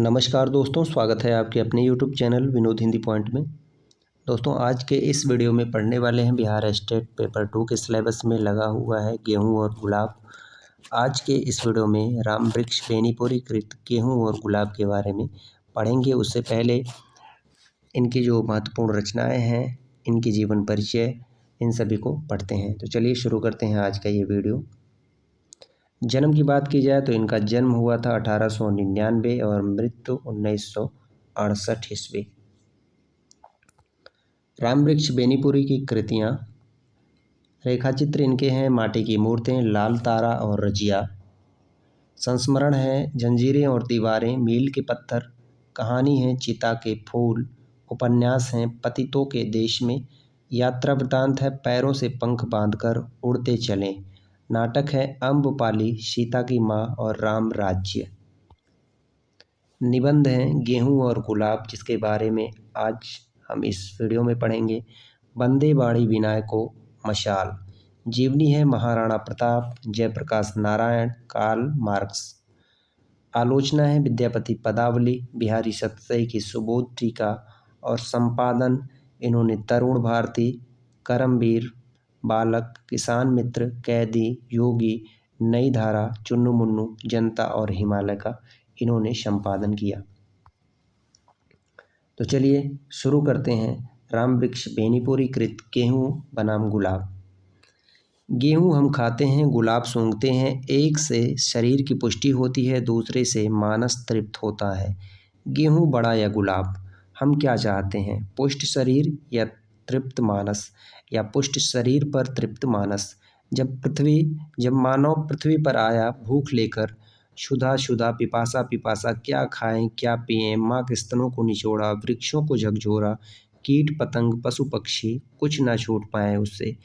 नमस्कार दोस्तों, स्वागत है आपके अपने YouTube channel Vinod Hindi point में। दोस्तों, आज के इस वीडियो में पढ़ने वाले हैं बिहार स्टेट पेपर 2 के सिलेबस में लगा हुआ है गेहूं और गुलाब। आज के इस वीडियो में राम वृक्ष बेनीपुरी कृत गेहूं और गुलाब के बारे में पढ़ेंगे। उससे पहले इनकी जो महत्वपूर्ण रचनाएँ हैं, इनकी जीवन परिचय, इन सभी को पढ़ते हैं। तो चलिए शुरू करते हैं आज का ये वीडियो। जन्म की बात की जाए तो इनका जन्म हुआ था 1899 और मृत्यु 1968 ईस्वी। राम वृक्ष बेनीपुरी की कृतियाँ, रेखाचित्र इनके हैं माटी की मूर्तें, लाल तारा और रजिया। संस्मरण है जंजीरें और दीवारें, मील के पत्थर। कहानी है चिता के फूल। उपन्यास हैं पतितों के देश में। यात्रा वृतांत है पैरों से पंख बांधकर उड़ते चलें। नाटक है अम्बपाली, सीता की माँ और राम राज्य। निबंध हैं गेहूं और गुलाब, जिसके बारे में आज हम इस वीडियो में पढ़ेंगे। बंदे बाड़ी विनायको मशाल। जीवनी है महाराणा प्रताप, जयप्रकाश नारायण, कार्ल मार्क्स। आलोचना है विद्यापति पदावली, बिहारी सतसई की सुबोध टीका और संपादन इन्होंने तरुण भारती, करमवीर, बालक, किसान मित्र, कैदी, योगी, नई धारा, चुन्नू मुन्नू, जनता और हिमालय का इन्होंने संपादन किया। तो चलिए शुरू करते हैं। राम वृक्ष बेनीपुरी कृत गेहूं बनाम गुलाब। गेहूं हम खाते हैं, गुलाब सूंघते हैं। एक से शरीर की पुष्टि होती है, दूसरे से मानस तृप्त होता है। गेहूं बड़ा या गुलाब, हम क्या चाहते हैं? पुष्ट शरीर या तृप्त मानस, या पुष्ट शरीर पर तृप्त मानस। जब मानव पृथ्वी पर आया भूख लेकर, क्षुधा क्षुधा पिपासा पिपासा, क्या खाएं क्या पिएं, माँ के स्तनों को निचोड़ा, वृक्षों को झकझोरा, कीट पतंग पशु पक्षी कुछ ना छूट पाए उससे।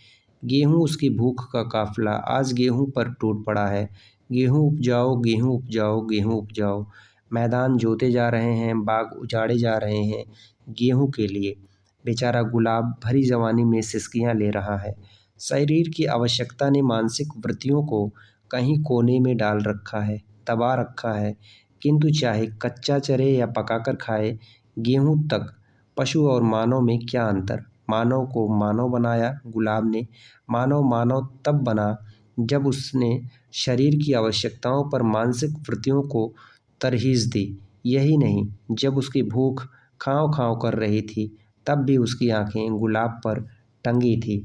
गेहूं उसकी भूख का काफिला आज गेहूं पर टूट पड़ा है। गेहूं उपजाओ गेहूं उपजाओ गेहूं उपजाओ। मैदान जोते जा रहे हैं, बाग उजाड़े जा रहे हैं गेहूं के लिए। बेचारा गुलाब भरी जवानी में सिसकियां ले रहा है। शरीर की आवश्यकता ने मानसिक वृत्तियों को कहीं कोने में डाल रखा है, दबा रखा है। किंतु चाहे कच्चा चरे या पकाकर खाए, गेहूं तक पशु और मानव में क्या अंतर। मानव को मानव बनाया गुलाब ने। मानव मानव तब बना जब उसने शरीर की आवश्यकताओं पर मानसिक वृत्तियों को तरहीज दी। यही नहीं, जब उसकी भूख खाँव खाँव कर रही थी, तब भी उसकी आंखें गुलाब पर टंगी थी।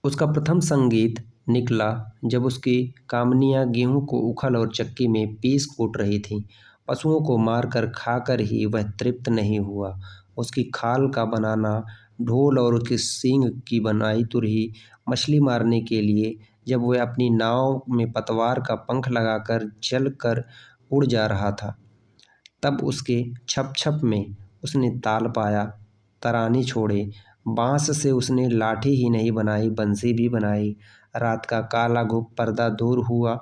उसका प्रथम संगीत निकला जब उसकी कामनियाँ गेहूं को उखल और चक्की में पीस कूट रही थीं। पशुओं को मारकर खाकर ही वह तृप्त नहीं हुआ। उसकी खाल का बनाना, ढोल और उसके सींग की बनाई तुरही मछली मारने के लिए, जब वह अपनी नाव में पतवार का पंख लगाकर चल कर उड़ जा रहा था, तब उसके छप छप में उसने ताल पाया, तरानी छोड़े। बाँस से उसने लाठी ही नहीं बनाई, बंसी भी बनाई। रात का काला घुप पर्दा दूर हुआ,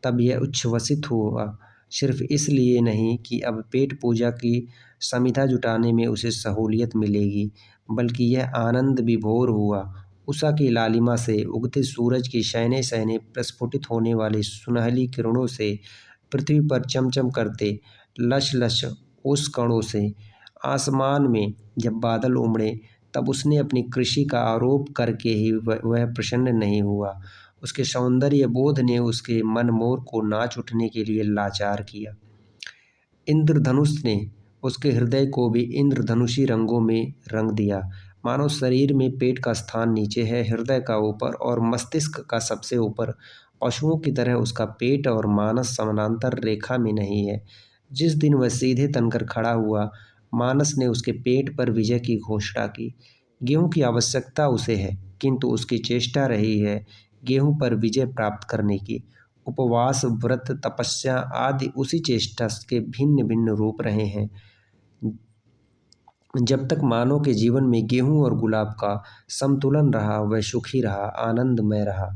तब यह उच्छ्वसित हुआ, सिर्फ इसलिए नहीं कि अब पेट पूजा की समिधा जुटाने में उसे सहूलियत मिलेगी, बल्कि यह आनंद विभोर हुआ। उषा की लालिमा से, उगते सूरज की शयने शयने प्रस्फुटित होने वाली सुनहली किरणों से, पृथ्वी पर चमचम करते लश लश उस कणों से। आसमान में जब बादल उमड़े, तब उसने अपनी कृषि का आरोप करके ही वह प्रसन्न नहीं हुआ। उसके सौंदर्य बोध ने उसके मन मोर को नाच उठने के लिए लाचार किया। इंद्रधनुष ने उसके हृदय को भी इंद्रधनुषी रंगों में रंग दिया। मानो शरीर में पेट का स्थान नीचे है, हृदय का ऊपर और मस्तिष्क का सबसे ऊपर। पशुओं की तरह उसका पेट और मानस समानांतर रेखा में नहीं है। जिस दिन वह सीधे तनकर खड़ा हुआ, मानस ने उसके पेट पर विजय की घोषणा की। गेहूं की आवश्यकता उसे है, किंतु उसकी चेष्टा रही है गेहूं पर विजय प्राप्त करने की। उपवास, व्रत, तपस्या आदि उसी चेष्टा के भिन्न भिन्न रूप रहे हैं। जब तक मानव के जीवन में गेहूं और गुलाब का संतुलन रहा, वह सुखी रहा, आनंदमय रहा।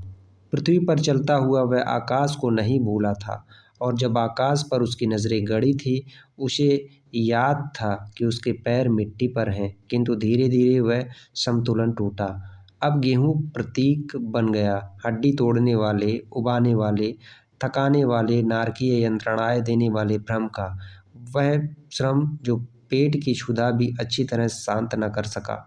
पृथ्वी पर चलता हुआ वह आकाश को नहीं भूला था, और जब आकाश पर उसकी नज़रें गड़ी थी, उसे याद था कि उसके पैर मिट्टी पर हैं। किंतु धीरे धीरे वह संतुलन टूटा। अब गेहूं प्रतीक बन गया, हड्डी तोड़ने वाले, उबाने वाले, थकाने वाले, नारकीय यंत्रणाएं देने वाले भ्रम का। वह श्रम जो पेट की क्षुधा भी अच्छी तरह शांत न कर सका।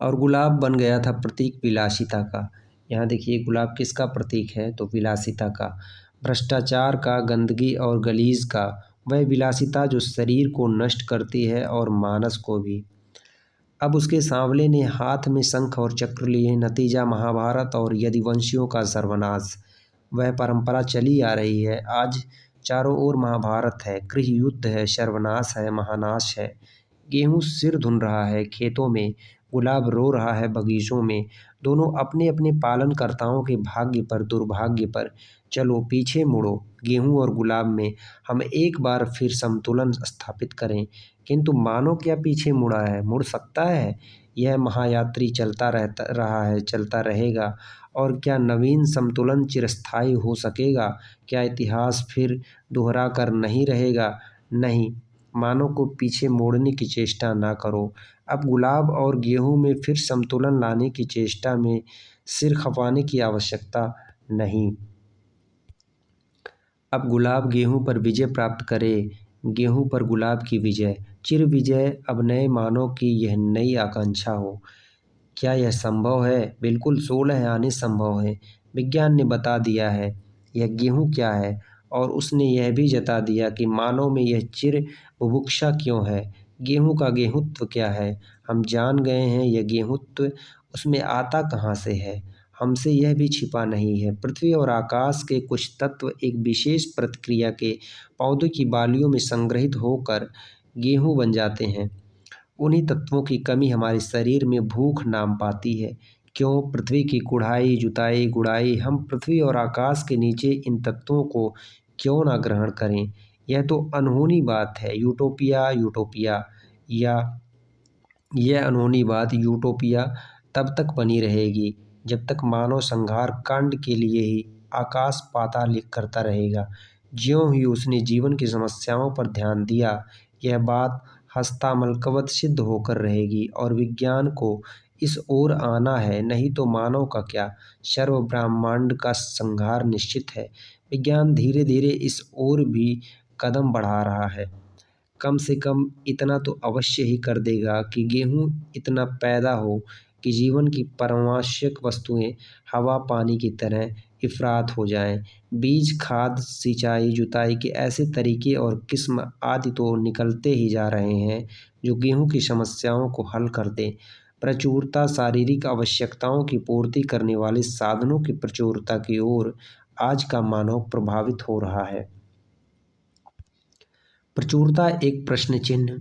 और गुलाब बन गया था प्रतीक विलासिता का। यहाँ देखिए गुलाब किसका प्रतीक है, तो विलासिता का, भ्रष्टाचार का, गंदगी और गलीज का। वह विलासिता जो शरीर को नष्ट करती है और मानस को भी। अब उसके सांवले ने हाथ में शंख और चक्र लिए, नतीजा महाभारत और यदुवंशियों का सर्वनाश। वह परंपरा चली आ रही है। आज चारों ओर महाभारत है, गृह युद्ध है, सर्वनाश है, महानाश है। गेहूं सिर धुन रहा है खेतों में, गुलाब रो रहा है बगीचों में। दोनों अपने अपने पालनकर्ताओं के भाग्य पर, दुर्भाग्य पर। चलो पीछे मुड़ो, गेहूं और गुलाब में हम एक बार फिर संतुलन स्थापित करें। किंतु मानो क्या पीछे मुड़ा है, मुड़ सकता है? यह महायात्री चलता रहा है, चलता रहेगा। और क्या नवीन संतुलन चिरस्थायी हो सकेगा? क्या इतिहास फिर दोहरा कर नहीं रहेगा? नहीं, मानव को पीछे मोड़ने की चेष्टा ना करो। अब गुलाब और गेहूं में फिर संतुलन लाने की चेष्टा में सिर खपाने की आवश्यकता नहीं। अब गुलाब गेहूं पर विजय प्राप्त करे, गेहूं पर गुलाब की विजय, चिर विजय। अब नए मानव की यह नई आकांक्षा हो। क्या यह संभव है? बिल्कुल 16 आने संभव है। विज्ञान ने बता दिया है यह गेहूं क्या है, और उसने यह भी जता दिया कि मानव में यह चिर बुभुक्षा क्यों है। गेहूं का गेहूत्व क्या है, हम जान गए हैं। यह गेहूत्व उसमें आता कहाँ से है, हमसे यह भी छिपा नहीं है। पृथ्वी और आकाश के कुछ तत्व एक विशेष प्रतिक्रिया के पौधे की बालियों में संग्रहित होकर गेहूं बन जाते हैं। उन्हीं तत्वों की कमी हमारे शरीर में भूख नाम पाती है। क्यों? पृथ्वी की कुढ़ाई, जुताई, गुड़ाई। हम पृथ्वी और आकाश के नीचे इन तत्वों को क्यों ना ग्रहण करें? यह तो अनहोनी बात है। यूटोपिया, यूटोपिया या यह अनहोनी बात यूटोपिया तब तक बनी रहेगी जब तक मानव संहार कांड के लिए ही आकाश पाताल करता रहेगा। ज्यों ही उसने जीवन की समस्याओं पर ध्यान दिया, यह बात हस्तामलकवत सिद्ध होकर रहेगी और विज्ञान को इस ओर आना है। नहीं तो मानव का क्या, सर्व ब्रह्मांड का संहार निश्चित है। विज्ञान धीरे धीरे इस ओर भी कदम बढ़ा रहा है। कम से कम इतना तो अवश्य ही कर देगा कि गेहूं इतना पैदा हो कि जीवन की परमावश्यक वस्तुएं हवा पानी की तरह इफरात हो जाएं। बीज, खाद, सिंचाई, जुताई के ऐसे तरीके और किस्म आदि तो निकलते ही जा रहे हैं जो गेहूं की समस्याओं को हल कर दें। प्रचुरता, शारीरिक आवश्यकताओं की पूर्ति करने वाले साधनों की प्रचुरता की ओर आज का मानव प्रभावित हो रहा है। प्रचुरता एक प्रश्न चिन्ह।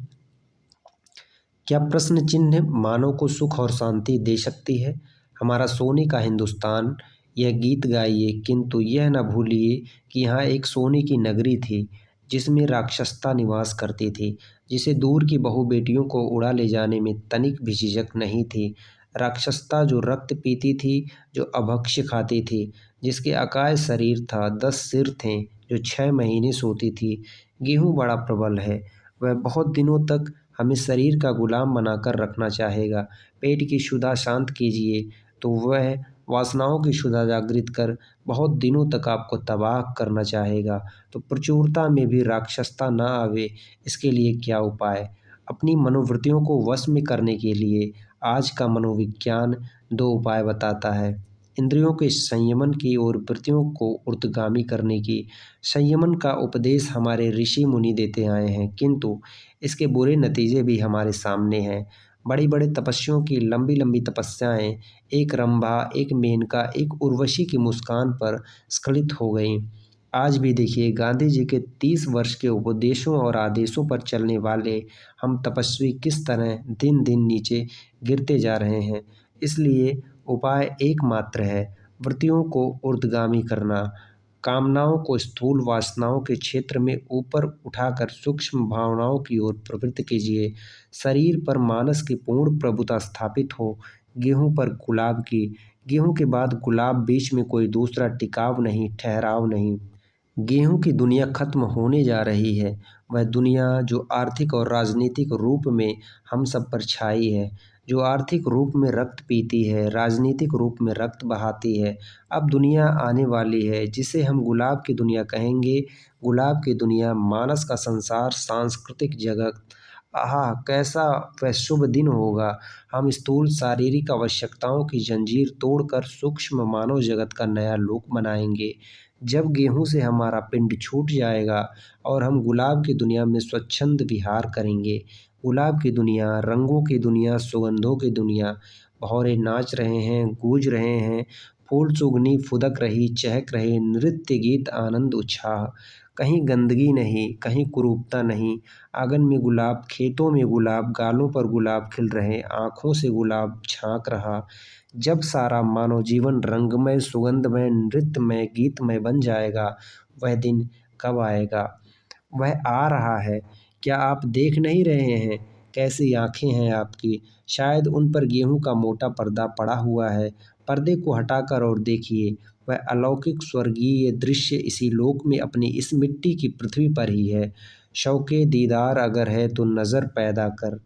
क्या प्रश्न चिन्ह मानव को सुख और शांति दे सकती है? हमारा सोने का हिंदुस्तान, यह गीत गाइए, किंतु यह न भूलिए कि यहाँ एक सोने की नगरी थी जिसमें राक्षसता निवास करती थी, जिसे दूर की बहु बेटियों को उड़ा ले जाने में तनिक भी झिझक नहीं थी। राक्षसता जो रक्त पीती थी, जो अभक्ष्य खाती थी, जिसके अकाय शरीर था, 10 सिर थे, जो 6 महीने सोती थी। गेहूं बड़ा प्रबल है, वह बहुत दिनों तक हमें शरीर का गुलाम बनाकर रखना चाहेगा। पेट की क्षुधा शांत कीजिए तो वह वासनाओं की क्षुधा जागृत कर बहुत दिनों तक आपको तबाह करना चाहेगा। तो प्रचुरता में भी राक्षसता ना आवे, इसके लिए क्या उपाय? अपनी मनोवृत्तियों को वश में करने के लिए आज का मनोविज्ञान 2 उपाय बताता है। इंद्रियों के संयमन की और वृत्तियों को ऊर्ध्वगामी करने की। संयमन का उपदेश हमारे ऋषि मुनि देते आए हैं, किंतु इसके बुरे नतीजे भी हमारे सामने हैं। बड़ी बड़े तपस्वियों की लंबी लंबी तपस्याएं एक रंभा, एक मेनका, एक उर्वशी की मुस्कान पर स्खलित हो गईं। आज भी देखिए गांधी जी के 30 वर्ष के उपदेशों और आदेशों पर चलने वाले हम तपस्वी किस तरह दिन दिन नीचे गिरते जा रहे हैं। इसलिए उपाय एकमात्र है, वृत्तियों को ऊर्ध्वगामी करना। कामनाओं को स्थूल वासनाओं के क्षेत्र में ऊपर उठाकर सूक्ष्म भावनाओं की ओर प्रवृत्त कीजिए। शरीर पर मानस की पूर्ण प्रभुता स्थापित हो। गेहूं पर गुलाब की, गेहूं के बाद गुलाब, बीच में कोई दूसरा टिकाव नहीं, ठहराव नहीं। गेहूं की दुनिया खत्म होने जा रही है, वह दुनिया जो आर्थिक और राजनीतिक रूप में हम सब पर छाई है। जो आर्थिक रूप में रक्त पीती है, राजनीतिक रूप में रक्त बहाती है। अब दुनिया आने वाली है जिसे हम गुलाब की दुनिया कहेंगे। गुलाब की दुनिया, मानस का संसार, सांस्कृतिक जगत। आहा! कैसा वह शुभ दिन होगा। हम स्थूल शारीरिक आवश्यकताओं की जंजीर तोड़कर सूक्ष्म मानव जगत का नया लोक बनाएंगे। जब गेहूं से हमारा पिंड छूट जाएगा और हम गुलाब की दुनिया में स्वच्छंद विहार करेंगे। गुलाब की दुनिया, रंगों की दुनिया, सुगंधों की दुनिया। भौरे नाच रहे हैं, गूंज रहे हैं। फूल सुगनी फुदक रही, चहक रहे, नृत्य गीत आनंद उत्साह। कहीं गंदगी नहीं, कहीं कुरूपता नहीं। आंगन में गुलाब, खेतों में गुलाब, गालों पर गुलाब खिल रहे, आँखों से गुलाब झाँक रहा। जब सारा मानव जीवन रंगमय, सुगंधमय, नृत्यमय, गीतमय बन जाएगा, वह दिन कब आएगा? वह आ रहा है। क्या आप देख नहीं रहे हैं? कैसी आँखें हैं आपकी? शायद उन पर गेहूं का मोटा पर्दा पड़ा हुआ है। पर्दे को हटाकर और देखिए, वह अलौकिक स्वर्गीय दृश्य इसी लोक में अपनी इस मिट्टी की पृथ्वी पर ही है। शौक़े दीदार अगर है तो नज़र पैदा कर।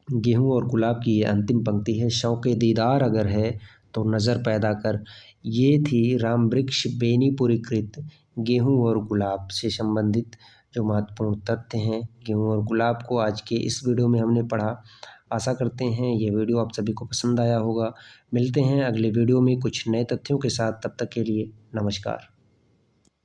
गेहूं और गुलाब की ये अंतिम पंक्ति है। शौक़े दीदार अगर है तो नज़र पैदा कर। ये थी राम वृक्ष बेनीपुरी कृत गेहूं और गुलाब से संबंधित जो महत्वपूर्ण तथ्य हैं। गेहूं और गुलाब को आज के इस वीडियो में हमने पढ़ा। आशा करते हैं ये वीडियो आप सभी को पसंद आया होगा। मिलते हैं अगले वीडियो में कुछ नए तथ्यों के साथ। तब तक के लिए नमस्कार।